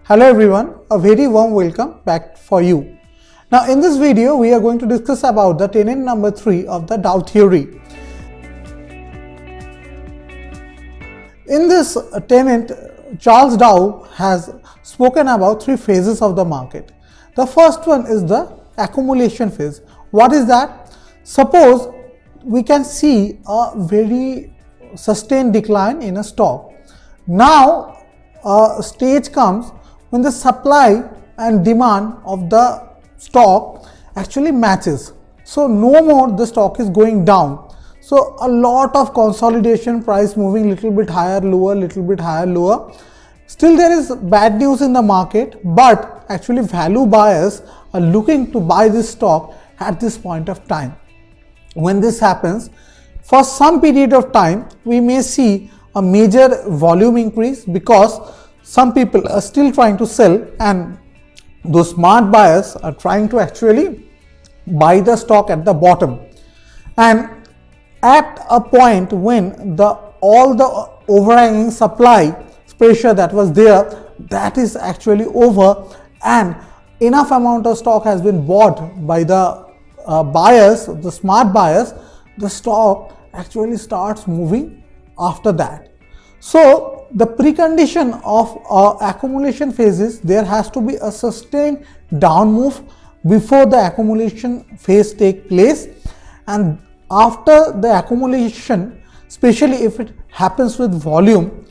Hello everyone, a very warm welcome back for you. Now in this video we are going to discuss about the tenet number 3 of the Dow theory. In this tenet, Charles Dow has spoken about 3 phases of the market. The first one is the accumulation phase. What is that? Suppose we can see a very sustained decline in a stock. Now a stage comes when the supply and demand of the stock actually matches. So no more the stock is going down. So a lot of consolidation, price moving little bit higher, lower, little bit higher, lower. Still there is bad news in the market, but actually value buyers are looking to buy this stock at this point of time. When this happens, for some period of time, we may see a major volume increase because some people are still trying to sell and those smart buyers are trying to actually buy the stock at the bottom. And at a point when all the overhanging supply pressure that was there, that is actually over and enough amount of stock has been bought by the buyers, the smart buyers, the stock actually starts moving after that. So the precondition of accumulation phases, there has to be a sustained down move before the accumulation phase take place, and after the accumulation, especially if it happens with volume,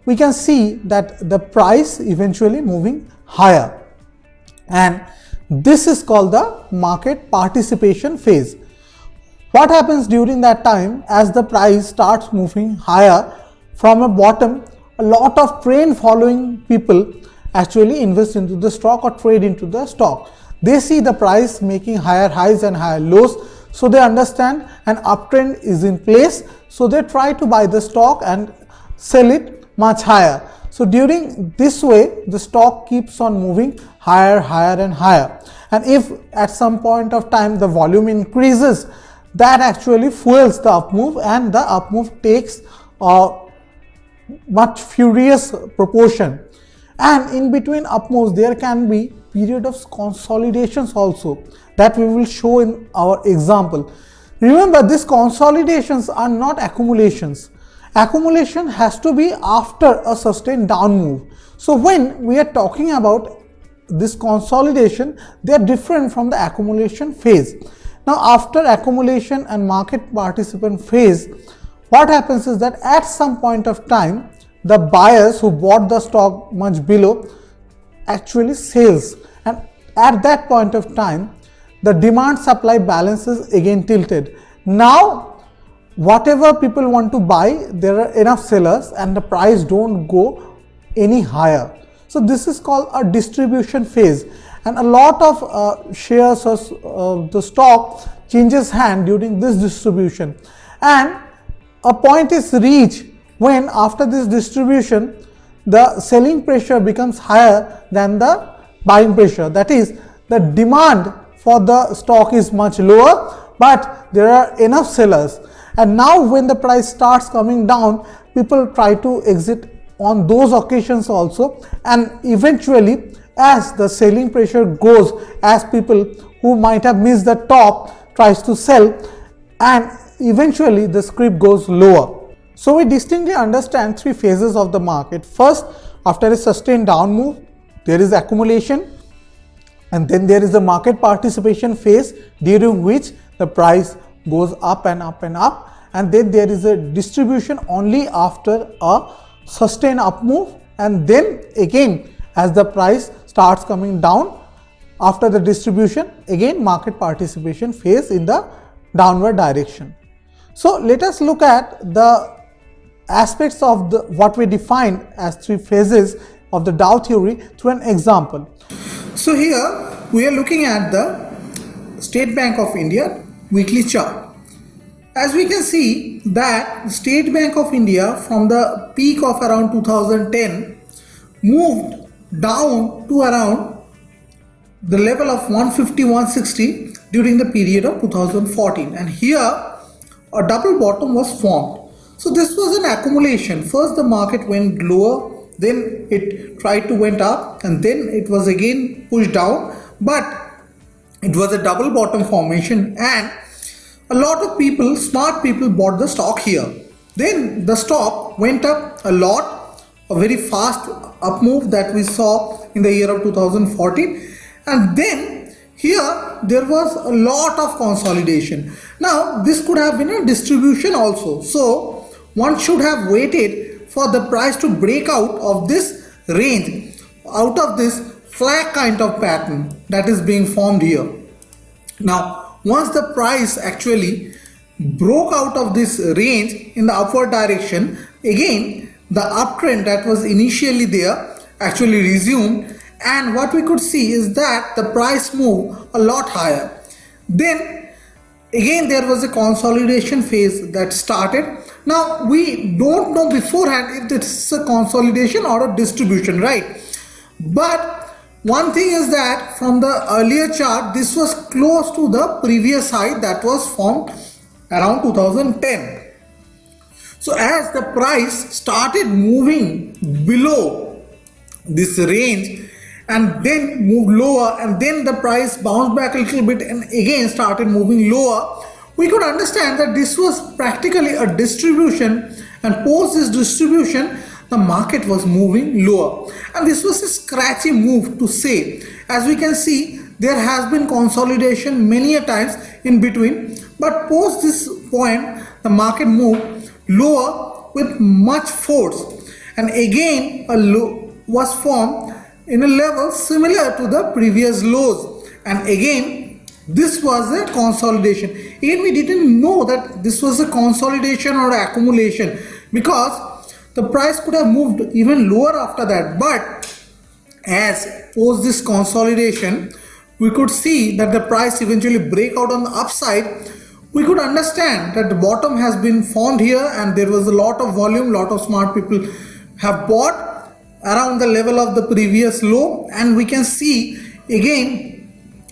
we can see that the price eventually moving higher, and this is called the market participation phase. What happens during that time? As the price starts moving higher from a bottom, a lot of trend following people actually invest into the stock or trade into the stock. They see the price making higher highs and higher lows, so they understand an uptrend is in place, so they try to buy the stock and sell it much higher. So during this way, the stock keeps on moving higher, higher and higher. And if at some point of time the volume increases, that actually fuels the up move, and the up move takes a much furious proportion. And in between up moves, there can be period of consolidations also that we will show in our example. Remember, these consolidations are not accumulations. Accumulation has to be after a sustained down move. So when we are talking about this consolidation, they are different from the accumulation phase. Now after accumulation and market participant phase, what happens is that at some point of time, the buyers who bought the stock much below actually sells, and at that point of time, the demand supply balance is again tilted. Now whatever people want to buy, there are enough sellers and the price don't go any higher. So this is called a distribution phase, and a lot of shares of the stock changes hand during this distribution, and a point is reached when after this distribution the selling pressure becomes higher than the buying pressure. That is, the demand for the stock is much lower, but there are enough sellers. And now when the price starts coming down, people try to exit on those occasions also, and eventually as the selling pressure goes, as people who might have missed the top tries to sell, and eventually the script goes lower. So we distinctly understand 3 phases of the market. First, after a sustained down move, there is accumulation, and then there is a market participation phase during which the price goes up and up and up, and then there is a distribution only after a sustained up move, and then again as the price starts coming down after the distribution, again market participation phase in the downward direction. So let us look at the aspects of what we defined as 3 phases of the Dow theory through an example. So here we are looking at the State Bank of India weekly chart. As we can see that State Bank of India from the peak of around 2010 moved down to around the level of 150-160 during the period of 2014, and here a double bottom was formed. So this was an accumulation. First the market went lower then it tried to went up, and then it was again pushed down, but it was a double bottom formation, and a lot of people, smart people, bought the stock here. Then the stock went up a lot, a very fast up move that we saw in the year of 2014, and then here there was a lot of consolidation. Now this could have been a distribution also, so one should have waited for the price to break out of this range, out of this flag kind of pattern that is being formed here. Now once the price actually broke out of this range in the upward direction, again the uptrend that was initially there actually resumed, and what we could see is that the price moved a lot higher. Then again there was a consolidation phase that started. Now we don't know beforehand if this is a consolidation or a distribution, right? But one thing is that from the earlier chart, this was close to the previous high that was formed around 2010. So as the price started moving below this range and then moved lower, and then the price bounced back a little bit and again started moving lower, we could understand that this was practically a distribution, and post this distribution the market was moving lower, and this was a scratchy move to say. As we can see, there has been consolidation many a times in between, but post this point the market moved lower with much force, and again a low was formed in a level similar to the previous lows, and again this was a consolidation. Again we didn't know that this was a consolidation or accumulation, because the price could have moved even lower after that, but as post this consolidation we could see that the price eventually break out on the upside. We could understand that the bottom has been formed here, and there was a lot of volume, lot of smart people have bought around the level of the previous low, and we can see again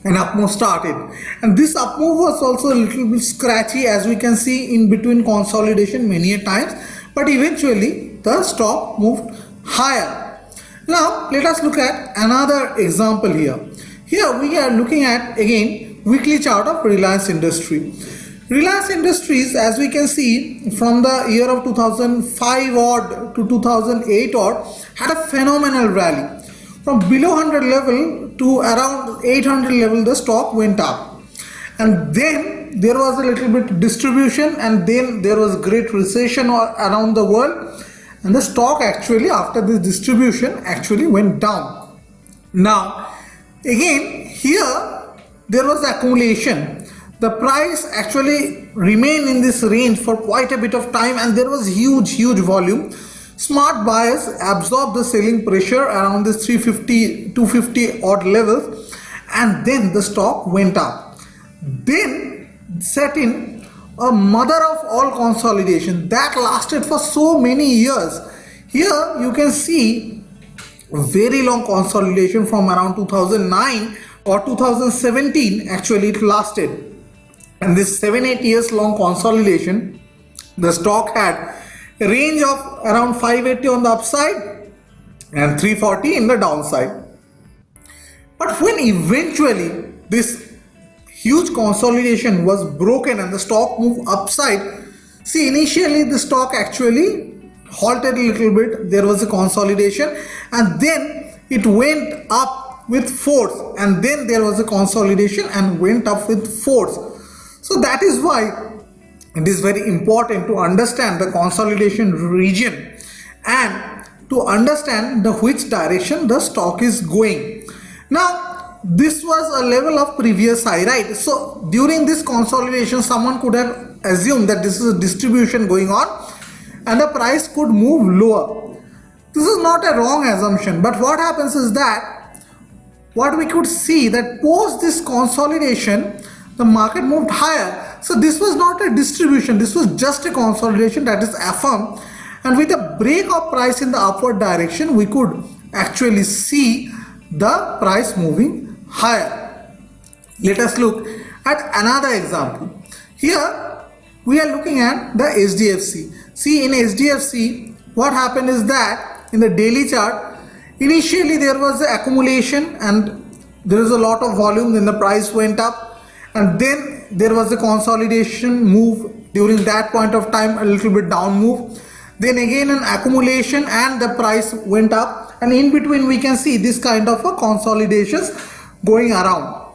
an up move started, and this up move was also a little bit scratchy, as we can see in between consolidation many a times, but eventually the stock moved higher. Now let us look at another example here. Here we are looking at again weekly chart of Reliance Industry. Reliance Industries, as we can see, from the year of 2005 odd to 2008 odd, had a phenomenal rally. From below 100 level to around 800 level the stock went up, and then there was a little bit distribution, and then there was great recession around the world, and the stock actually after this distribution actually went down. Now again here there was accumulation. The price actually remained in this range for quite a bit of time, and there was huge volume. Smart buyers absorbed the selling pressure around this 350 250 odd levels, and then the stock went up. Then set in a mother of all consolidation that lasted for so many years. Here you can see very long consolidation from around 2009 or 2017 actually it lasted, and this 7-8 years long consolidation, the stock had a range of around 580 on the upside and 340 in the downside. But when eventually this huge consolidation was broken and the stock moved upside, see, initially the stock actually halted a little bit, there was a consolidation, and then it went up with force, and then there was a consolidation and went up with force. So that is why it is very important to understand the consolidation region and to understand the which direction the stock is going. Now this was a level of previous high, right? So during this consolidation someone could have assumed that this is a distribution going on and the price could move lower. This is not a wrong assumption, but what happens is that what we could see that post this consolidation the market moved higher. So this was not a distribution, this was just a consolidation that is affirmed, and with a break of price in the upward direction we could actually see the price moving higher. Let us look at another example. Here we are looking at the HDFC. See, in HDFC what happened is that in the daily chart, initially there was the accumulation and there is a lot of volume, then the price went up, and then there was a consolidation move during that point of time, a little bit down move, then again an accumulation and the price went up, and in between we can see this kind of a consolidations going around.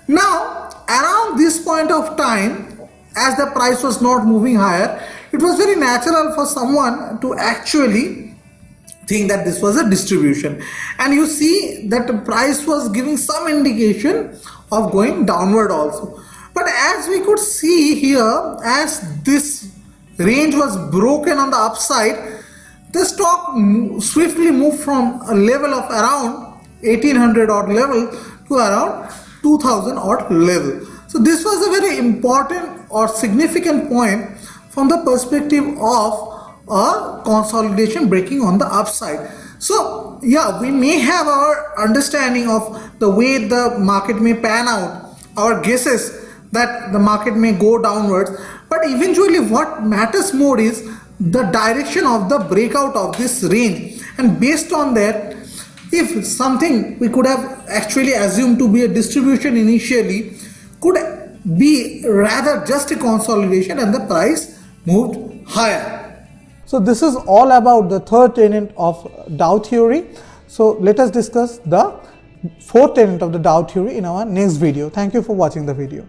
Now around this point of time, as the price was not moving higher, it was very natural for someone to actually think that this was a distribution, and you see that the price was giving some indication of going downward also. But as we could see here, as this range was broken on the upside, the stock swiftly moved from a level of around 1800 odd level to around 2000 odd level. So this was a very important or significant point from the perspective of a consolidation breaking on the upside. So yeah, we may have our understanding of the way the market may pan out, our guesses that the market may go downwards, but eventually what matters more is the direction of the breakout of this range, and based on that, if something we could have actually assumed to be a distribution initially could be rather just a consolidation and the price moved higher. So this is all about the third tenet of Dow theory. So let us discuss the fourth tenet of the Dow theory in our next video. Thank you for watching the video.